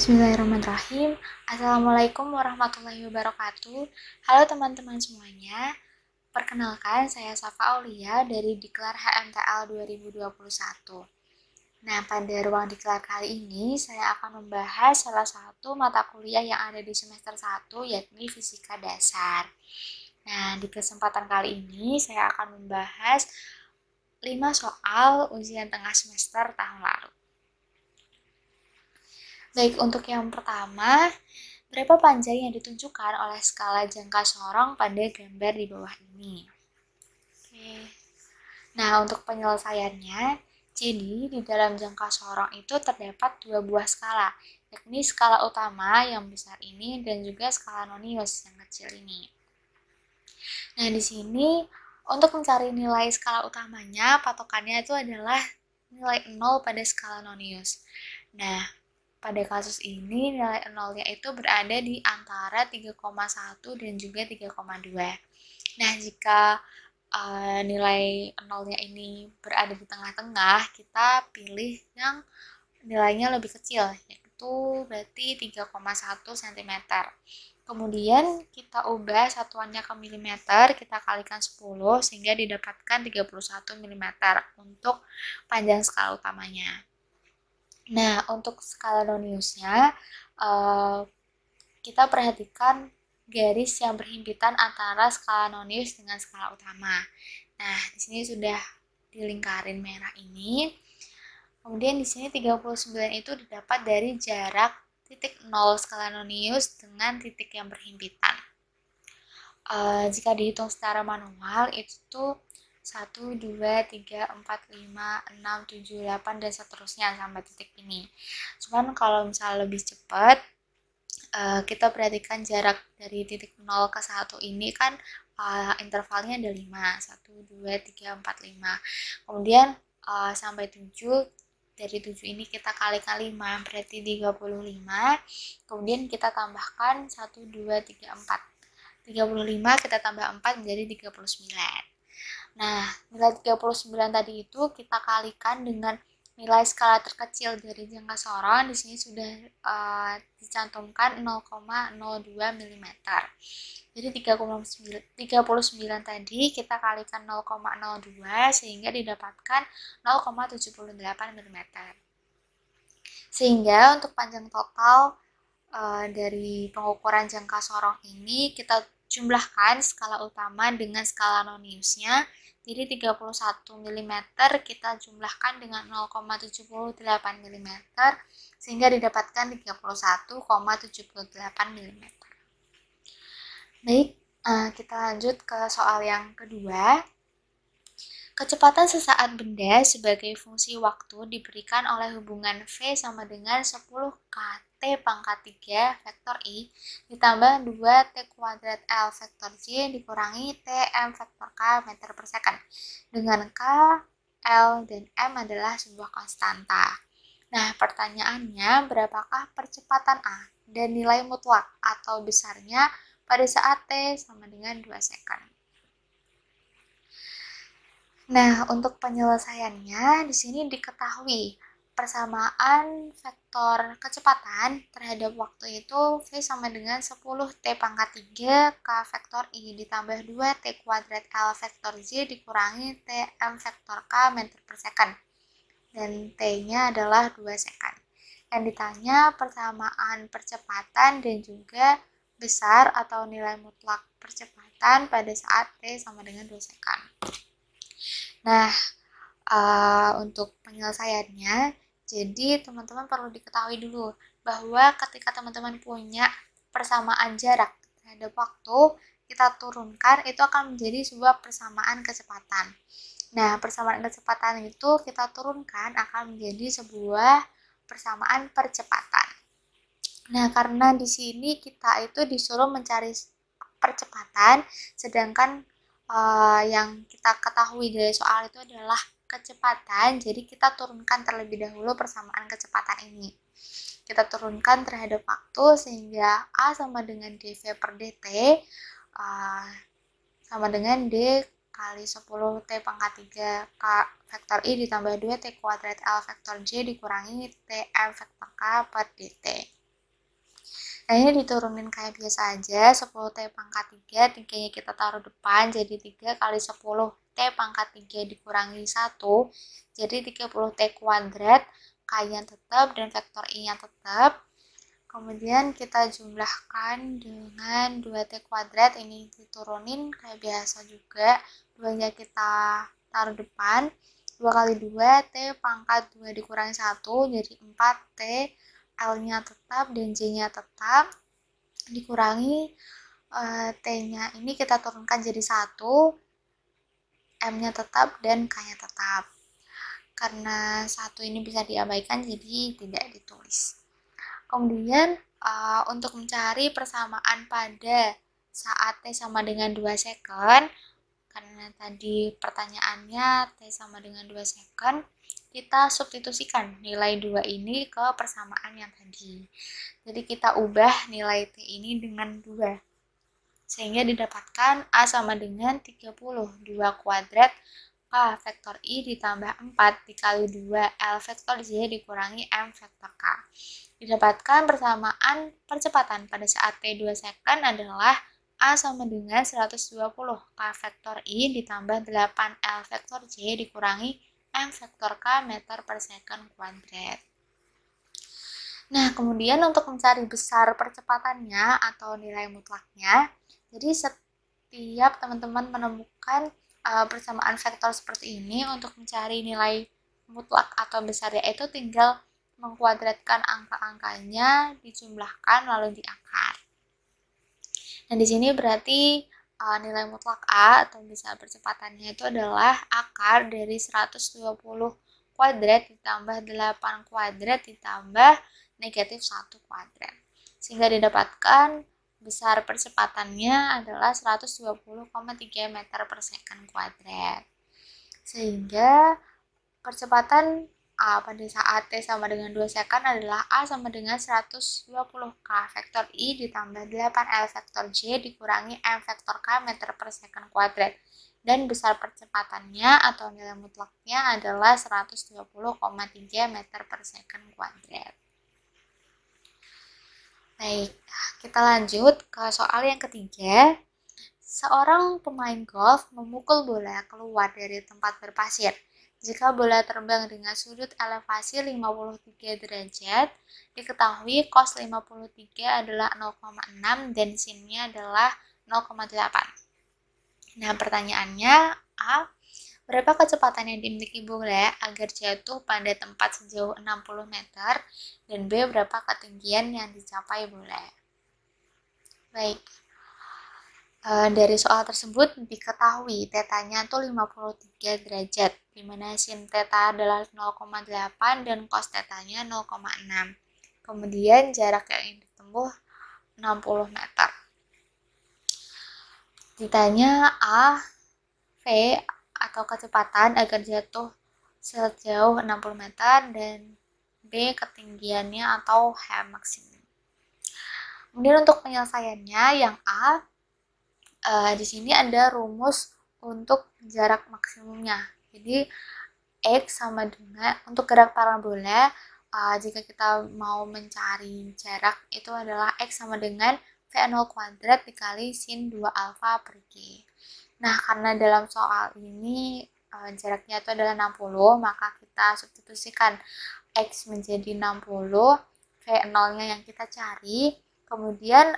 Bismillahirrahmanirrahim. Assalamualaikum warahmatullahi wabarakatuh. Halo teman-teman semuanya. Perkenalkan, saya Safa Aulia dari Diklar HMTL 2021. Nah, pada ruang diklar kali ini, saya akan membahas salah satu mata kuliah yang ada di semester 1, yakni Fisika Dasar. Nah, di kesempatan kali ini, saya akan membahas 5 soal ujian tengah semester tahun lalu. Baik, untuk yang pertama, berapa panjang yang ditunjukkan oleh skala jangka sorong pada gambar di bawah ini? Oke. Nah, untuk penyelesaiannya, jadi di dalam jangka sorong itu terdapat dua buah skala, yakni skala utama yang besar ini dan juga skala nonius yang kecil ini. Nah, di sini untuk mencari nilai skala utamanya, patokannya itu adalah nilai 0 pada skala nonius. Nah, pada kasus ini nilai nolnya itu berada di antara 3,1 dan juga 3,2. Nah, jika nilai nolnya ini berada di tengah-tengah, kita pilih yang nilainya lebih kecil, yaitu berarti 3,1 cm. Kemudian kita ubah satuannya ke milimeter, kita kalikan 10 sehingga didapatkan 31 mm untuk panjang skala utamanya. Nah, untuk skala noniusnya, kita perhatikan garis yang berhimpitan antara skala nonius dengan skala utama. Nah, di sini sudah dilingkarin merah ini. Kemudian di sini 39 itu didapat dari jarak titik 0 skala nonius dengan titik yang berhimpitan. Jika dihitung secara manual, itu 1, 2, 3, 4, 5, 6, 7, 8, dan seterusnya sampai titik ini. Cuman kalau misalnya lebih cepat, kita perhatikan jarak dari titik 0 ke 1 ini kan intervalnya ada 5. 1, 2, 3, 4, 5. Kemudian sampai 7, dari 7 ini kita kalikan 5, berarti 35. Kemudian kita tambahkan 1, 2, 3, 4. 35 kita tambah 4 menjadi 39. Nah, nilai 39 tadi itu kita kalikan dengan nilai skala terkecil dari jangka sorong. Di sini sudah dicantumkan 0,02 mm. Jadi 39 tadi kita kalikan 0,02 sehingga didapatkan 0,78 mm. Sehingga untuk panjang total dari pengukuran jangka sorong ini kita jumlahkan skala utama dengan skala noniusnya. Jadi 31 mm kita jumlahkan dengan 0,78 mm sehingga didapatkan 31,78 mm. Baik, kita lanjut ke soal yang kedua. Kecepatan sesaat benda sebagai fungsi waktu diberikan oleh hubungan V sama dengan 10 kT pangkat 3 vektor I ditambah 2 T kuadrat L vektor J dikurangi TM vektor K meter per second. Dengan K, L, dan M adalah sebuah konstanta. Nah, pertanyaannya, berapakah percepatan A dan nilai mutlak atau besarnya pada saat T sama dengan 2 second? Nah, untuk penyelesaiannya di sini diketahui persamaan vektor kecepatan terhadap waktu itu V sama dengan 10 T pangkat 3 K vektor I ditambah 2 T kuadrat L vektor J dikurangi T M vektor K meter per second. Dan T-nya adalah 2 second. Yang ditanya persamaan percepatan dan juga besar atau nilai mutlak percepatan pada saat T sama dengan 2 second. Nah, untuk penyelesaiannya, jadi teman-teman perlu diketahui dulu bahwa ketika teman-teman punya persamaan jarak terhadap waktu, kita turunkan itu akan menjadi sebuah persamaan kecepatan. Nah, persamaan kecepatan itu kita turunkan akan menjadi sebuah persamaan percepatan. Nah, karena di sini kita itu disuruh mencari percepatan, sedangkan yang kita ketahui dari soal itu adalah kecepatan, jadi kita turunkan terlebih dahulu persamaan kecepatan ini. Kita turunkan terhadap waktu sehingga A sama dengan dV per dt sama dengan D kali 10 T pangkat 3 K vektor I ditambah 2 T kuadrat L vektor J dikurangi T M vektor K per dt. Nah, ini diturunin kayak biasa aja, 10T pangkat 3, 3-nya kita taruh depan, jadi 3 kali 10T pangkat 3 dikurangi 1, jadi 30T kuadrat, K-nya tetap dan vektor I-nya tetap. Kemudian kita jumlahkan dengan 2T kuadrat, ini diturunin kayak biasa juga, 2-nya kita taruh depan, 2 kali 2, T pangkat 2 dikurangi 1, jadi 4T, L-nya tetap dan J-nya tetap, dikurangi T-nya ini kita turunkan jadi 1, M-nya tetap dan K-nya tetap. Karena 1 ini bisa diabaikan, jadi tidak ditulis. Kemudian untuk mencari persamaan pada saat T sama dengan 2 second, karena tadi pertanyaannya T sama dengan 2 second, kita substitusikan nilai 2 ini ke persamaan yang tadi. Jadi kita ubah nilai T ini dengan 2. Sehingga didapatkan A sama dengan 32 kuadrat K vektor I ditambah 4 dikali 2 L vektor J dikurangi M vektor K. Didapatkan persamaan percepatan pada saat T 2 second adalah A sama dengan 120 K vektor I ditambah 8 L vektor J dikurangi M vektor K meter per second kuadrat. Nah, kemudian untuk mencari besar percepatannya atau nilai mutlaknya, jadi setiap teman-teman menemukan persamaan vektor seperti ini, untuk mencari nilai mutlak atau besarnya itu tinggal mengkuadratkan angka-angkanya, dijumlahkan lalu diakar. Nah, di sini berarti nilai mutlak A atau besar percepatannya itu adalah akar dari 120 kuadrat ditambah 8 kuadrat ditambah negatif 1 kuadrat. Sehingga didapatkan besar percepatannya adalah 120,3 meter per second kuadrat. Sehingga percepatan A pada saat T sama dengan 2 second adalah A sama dengan 120 K vektor I ditambah 8 L vektor J dikurangi M vektor K meter per second kuadrat. Dan besar percepatannya atau nilai mutlaknya adalah 120,3 meter per second kuadrat. Baik, kita lanjut ke soal yang ketiga. Seorang pemain golf memukul bola keluar dari tempat berpasir. Jika bola terbang dengan sudut elevasi 53 derajat, diketahui cos 53 adalah 0,6 dan sin-nya adalah 0,8. Nah, pertanyaannya A. Berapa kecepatan yang dimiliki bola agar jatuh pada tempat sejauh 60 meter? Dan B. Berapa ketinggian yang dicapai bola? Baik. Dari soal tersebut diketahui tetanya itu 53 derajat, di mana sin teta adalah 0,8 dan cos tetanya 0,6. Kemudian jarak yang ditempuh 60 meter. Ditanya A, V atau kecepatan agar jatuh sejauh 60 meter dan B ketinggiannya atau H maksimum. Kemudian untuk penyelesaiannya yang A, di sini ada rumus untuk jarak maksimumnya. Jadi X sama dengan untuk gerak parabola, jika kita mau mencari jarak itu adalah X sama dengan V0 kuadrat dikali sin 2 alfa per G. Nah, karena dalam soal ini jaraknya itu adalah 60, maka kita substitusikan X menjadi 60, V0-nya yang kita cari. Kemudian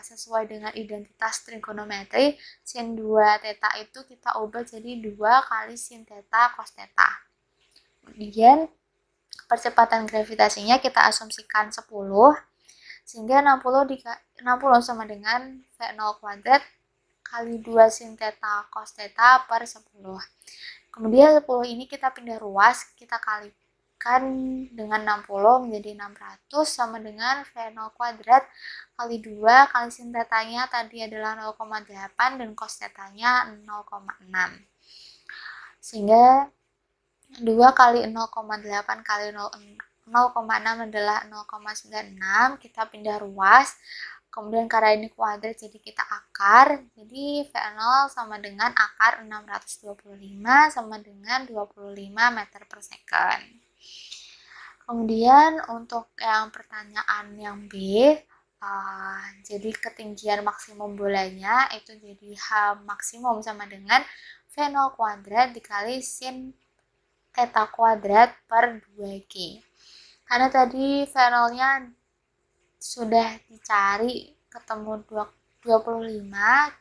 sesuai dengan identitas trigonometri, sin 2 theta itu kita ubah jadi 2 kali sin theta cos theta. Kemudian percepatan gravitasinya kita asumsikan 10, sehingga 60 sama dengan V0 kuadrat kali 2 sin theta cos theta per 10. Kemudian 10 ini kita pindah ruas, kita kalikan dengan 60 menjadi 600 sama dengan V0 kuadrat kali 2 kali sin tetanya tadi adalah 0,8 dan cos tetanya 0,6. Sehingga 2 kali 0,8 kali 0,6 adalah 0,96, kita pindah ruas. Kemudian karena ini kuadrat jadi kita akar, jadi V0 sama dengan akar 625 sama dengan 25 meter per second. Kemudian untuk yang pertanyaan yang B, Jadi ketinggian maksimum bolanya itu jadi H maksimum sama dengan V0 kuadrat dikali sin theta kuadrat per 2G. Karena tadi V0-nya sudah dicari ketemu 25,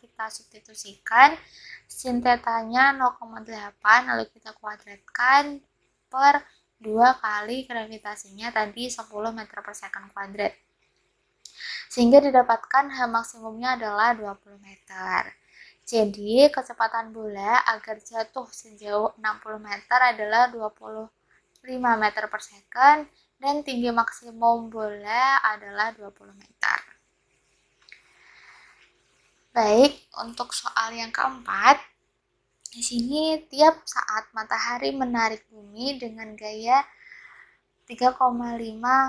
kita substitusikan sin theta-nya 0,8 lalu kita kuadratkan per 2 kali gravitasinya tadi 10 meter per second kuadrat. Sehingga didapatkan H maksimumnya adalah 20 meter. Jadi kecepatan bola agar jatuh sejauh 60 meter adalah 25 meter per second dan tinggi maksimum bola adalah 20 meter. Baik, untuk soal yang keempat, di sini tiap saat matahari menarik bumi dengan gaya 3,5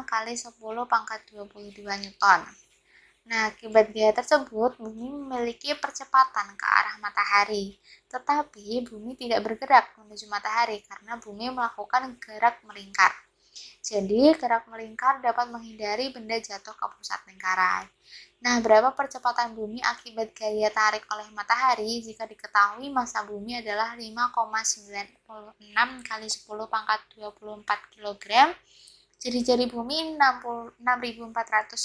kali 10 pangkat 22 Newton. Nah, akibat gaya tersebut, bumi memiliki percepatan ke arah matahari. Tetapi, bumi tidak bergerak menuju matahari karena bumi melakukan gerak melingkar. Jadi, gerak melingkar dapat menghindari benda jatuh ke pusat lingkaran. Nah, berapa percepatan bumi akibat gaya tarik oleh matahari? Jika diketahui massa bumi adalah 5,96 kali 10 pangkat 24 kg, jari-jari bumi 6.400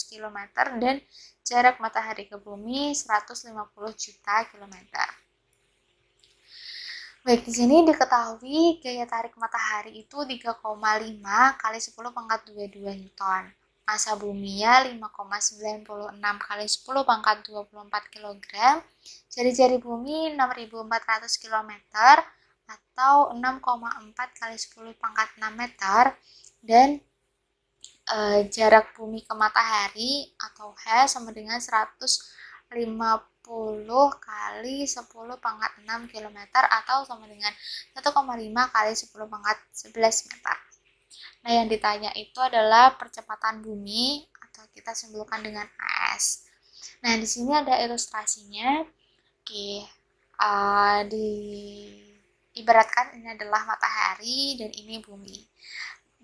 km dan jarak matahari ke bumi 150 juta kilometer. Baik, di sini diketahui gaya tarik matahari itu 3,5 kali 10 pangkat 22 Newton. Massa buminya 5,96 kali 10 pangkat 24 kg. Jari-jari bumi 6.400 km atau 6,4 kali 10 pangkat 6 meter dan jarak bumi ke matahari atau H sama dengan 150 kali 10 pangkat 6 km atau sama dengan 1,5 kali 10 pangkat 11 meter. Nah, yang ditanya itu adalah percepatan bumi atau kita simpulkan dengan AS. Nah, di sini ada ilustrasinya. Oke, ibaratkan ini adalah matahari dan ini bumi.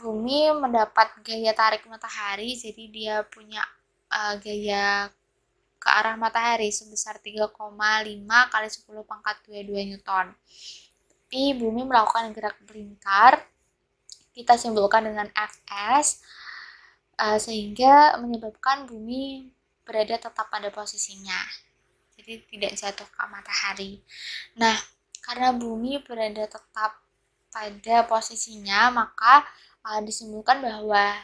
Bumi mendapat gaya tarik matahari, jadi dia punya gaya ke arah matahari sebesar 3,5 kali 10 pangkat 22 Newton. Tapi bumi melakukan gerak melingkar, kita simpulkan dengan Fs, sehingga menyebabkan bumi berada tetap pada posisinya. Jadi tidak jatuh ke matahari. Nah, karena bumi berada tetap pada posisinya, maka disimpulkan bahwa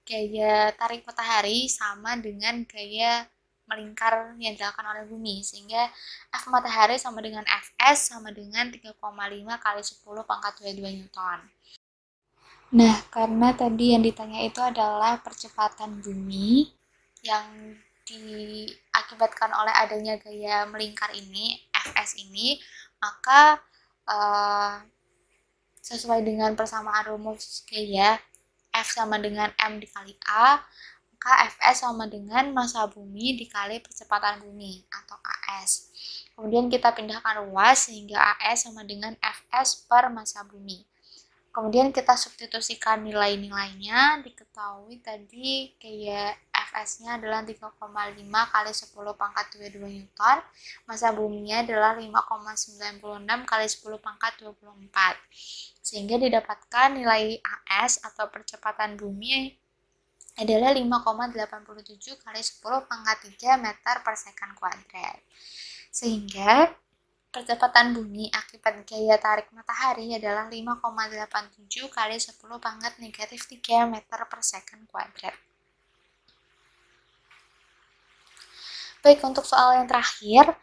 gaya tarik matahari sama dengan gaya melingkar yang dilakukan oleh bumi, sehingga F matahari sama dengan Fs sama dengan 3,5 kali 10 pangkat 22 Newton. Nah, karena tadi yang ditanya itu adalah percepatan bumi yang diakibatkan oleh adanya gaya melingkar ini, Fs ini, maka sesuai dengan persamaan rumus gaya F sama dengan M dikali A, maka Fs sama dengan massa bumi dikali percepatan bumi atau AS. Kemudian kita pindahkan ruas sehingga AS sama dengan Fs per massa bumi. Kemudian kita substitusikan nilai-nilainya, diketahui tadi gaya Fs-nya adalah 3,5 kali 10 pangkat 22 Newton, massa buminya adalah 5,96 kali 10 pangkat 24. Sehingga didapatkan nilai AS atau percepatan bumi adalah 5,87 kali 10 pangkat 3 meter per second kuadrat. Sehingga percepatan bumi akibat gaya tarik matahari adalah 5,87 kali 10 pangkat negatif 3 meter per second kuadrat. Baik, untuk soal yang terakhir,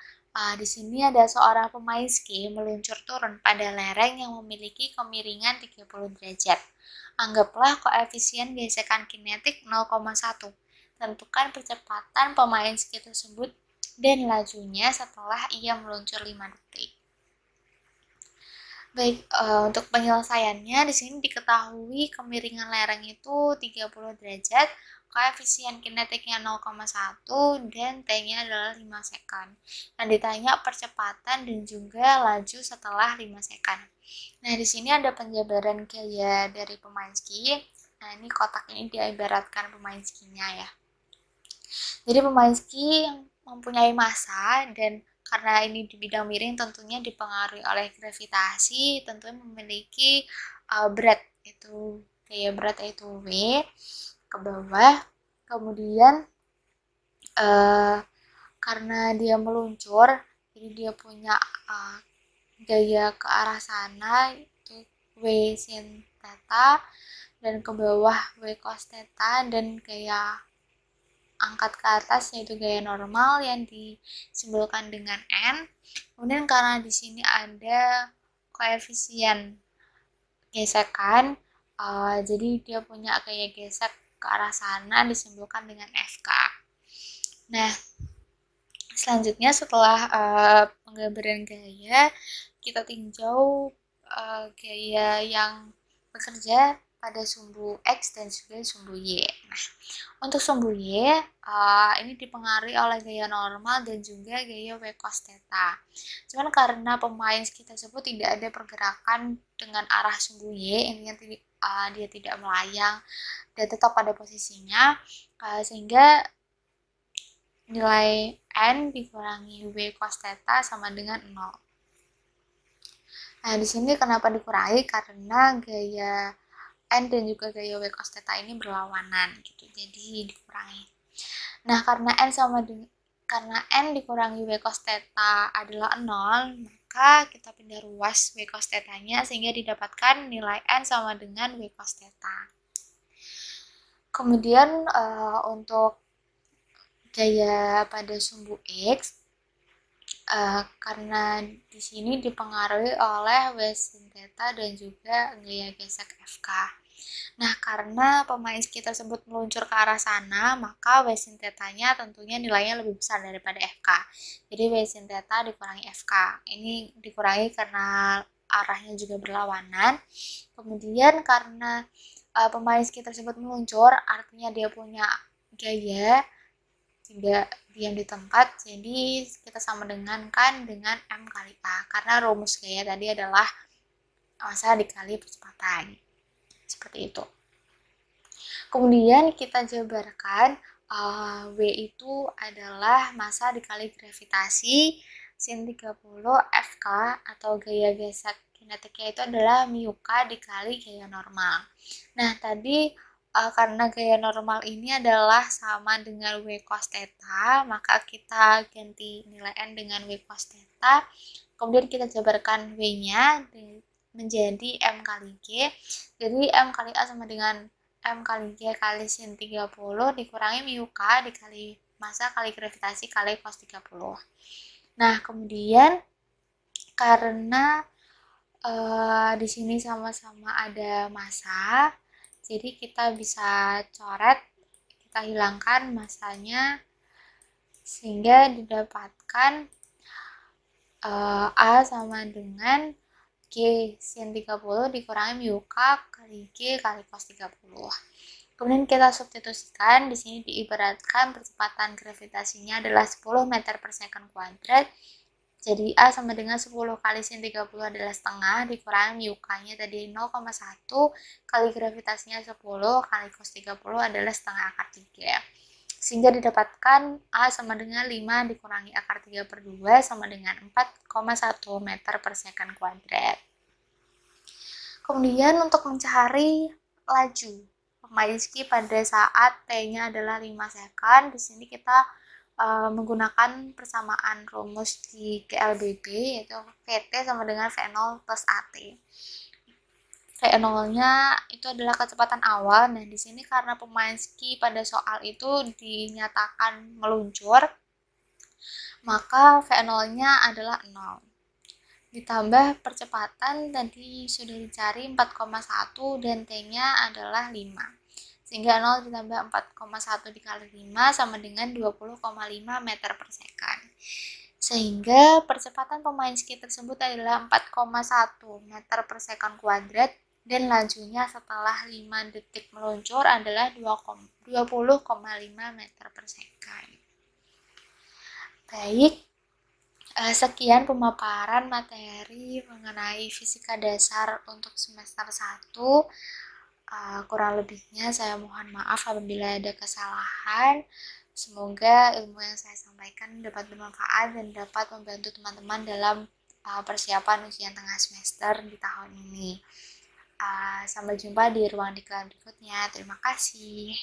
di sini ada seorang pemain ski meluncur turun pada lereng yang memiliki kemiringan 30 derajat. Anggaplah koefisien gesekan kinetik 0,1. Tentukan percepatan pemain ski tersebut dan lajunya setelah ia meluncur 5 detik. Baik, untuk penyelesaiannya di sini diketahui kemiringan lereng itu 30 derajat, koefisien kinetiknya 0,1 dan T-nya adalah 5 second. Nah, ditanya percepatan dan juga laju setelah 5 second. Nah, di sini ada penjabaran gaya dari pemain ski. Nah, ini kotak ini diibaratkan pemain skinya ya. Jadi pemain ski yang mempunyai massa dan karena ini di bidang miring tentunya dipengaruhi oleh gravitasi, tentunya memiliki berat itu gaya berat yaitu V ke bawah. Kemudian uh, karena dia meluncur, jadi dia punya uh, gaya ke arah sana itu W sin theta dan ke bawah W cos theta, dan gaya angkat ke atas yaitu gaya normal yang disimbolkan dengan N. Kemudian karena di sini ada koefisien gesekan, jadi dia punya gaya gesek ke arah sana disimbolkan dengan FK. Nah, selanjutnya setelah penggambaran gaya, kita tinjau gaya yang bekerja pada sumbu X dan juga sumbu Y. Nah, untuk sumbu Y, ini dipengaruhi oleh gaya normal dan juga gaya W cos theta. Cuman karena pemain ski tersebut tidak ada pergerakan dengan arah sumbu Y, intinya dia tidak melayang dan tetap pada posisinya, sehingga nilai N dikurangi W cos theta sama dengan 0. Nah, di sini kenapa dikurangi? Karena gaya N dan juga gaya W cos theta ini berlawanan gitu. Jadi dikurangi. Nah, karena N dikurangi W cos theta adalah 0, maka kita pindah ruas W cos theta-nya sehingga didapatkan nilai N sama dengan W cos theta. Kemudian untuk gaya pada sumbu X, karena di sini dipengaruhi oleh W sin theta dan juga gaya gesek FK. Nah, karena pemain ski tersebut meluncur ke arah sana, maka W sin theta-nya tentunya nilainya lebih besar daripada FK. Jadi W sin theta dikurangi FK. Ini dikurangi karena arahnya juga berlawanan. Kemudian karena pemain ski tersebut meluncur, artinya dia punya gaya tidak diam di tempat, jadi kita sama dengankan dengan M kali A, karena rumus gaya tadi adalah massa dikali percepatan. Seperti itu. Kemudian kita jabarkan W itu adalah massa dikali gravitasi sin 30 FK atau gaya gesek kinetiknya itu adalah mu K dikali gaya normal. Nah, tadi karena gaya normal ini adalah sama dengan W cos theta, maka kita ganti nilai N dengan W cos theta. Kemudian kita jabarkan W-nya menjadi M kali G. Jadi M kali A sama dengan M kali G kali sin 30 dikurangi mu K dikali massa kali gravitasi kali cos 30. Nah, kemudian karena di sini sama-sama ada massa, jadi kita bisa coret, kita hilangkan massanya sehingga didapatkan A sama dengan G sin 30 dikurangi mu K kali G kali cos 30. Kemudian kita substitusikan, di sini diibaratkan percepatan gravitasinya adalah 10 meter per second kuadrat. Jadi A sama dengan 10 kali sin 30 adalah setengah, dikurangi mu K-nya tadi 0,1 kali gravitasinya 10 kali cos 30 adalah setengah akar 3. Sehingga didapatkan A sama dengan 5 dikurangi akar 3 per 2 sama dengan 4,1 meter per second kuadrat. Kemudian untuk mencari laju pemain ski pada saat T-nya adalah 5 second, di sini kita menggunakan persamaan rumus di GLBB, yaitu VT sama dengan V0 plus AT. V0-nya itu adalah kecepatan awal. Nah, di sini karena pemain ski pada soal itu dinyatakan meluncur, maka V0-nya adalah 0. Ditambah percepatan tadi sudah dicari 4,1 dan T-nya adalah 5. Sehingga 0 ditambah 4,1 dikali 5 sama dengan 20,5 meter per second. Sehingga percepatan pemain ski tersebut adalah 4,1 meter per second kuadrat dan lajunya setelah 5 detik meluncur adalah 20,5 meter per second. Baik, sekian pemaparan materi mengenai fisika dasar untuk semester 1. Kurang lebihnya saya mohon maaf apabila ada kesalahan. Semoga ilmu yang saya sampaikan dapat bermanfaat dan dapat membantu teman-teman dalam persiapan ujian tengah semester di tahun ini. Sampai jumpa di ruang diklat berikutnya. Terima kasih.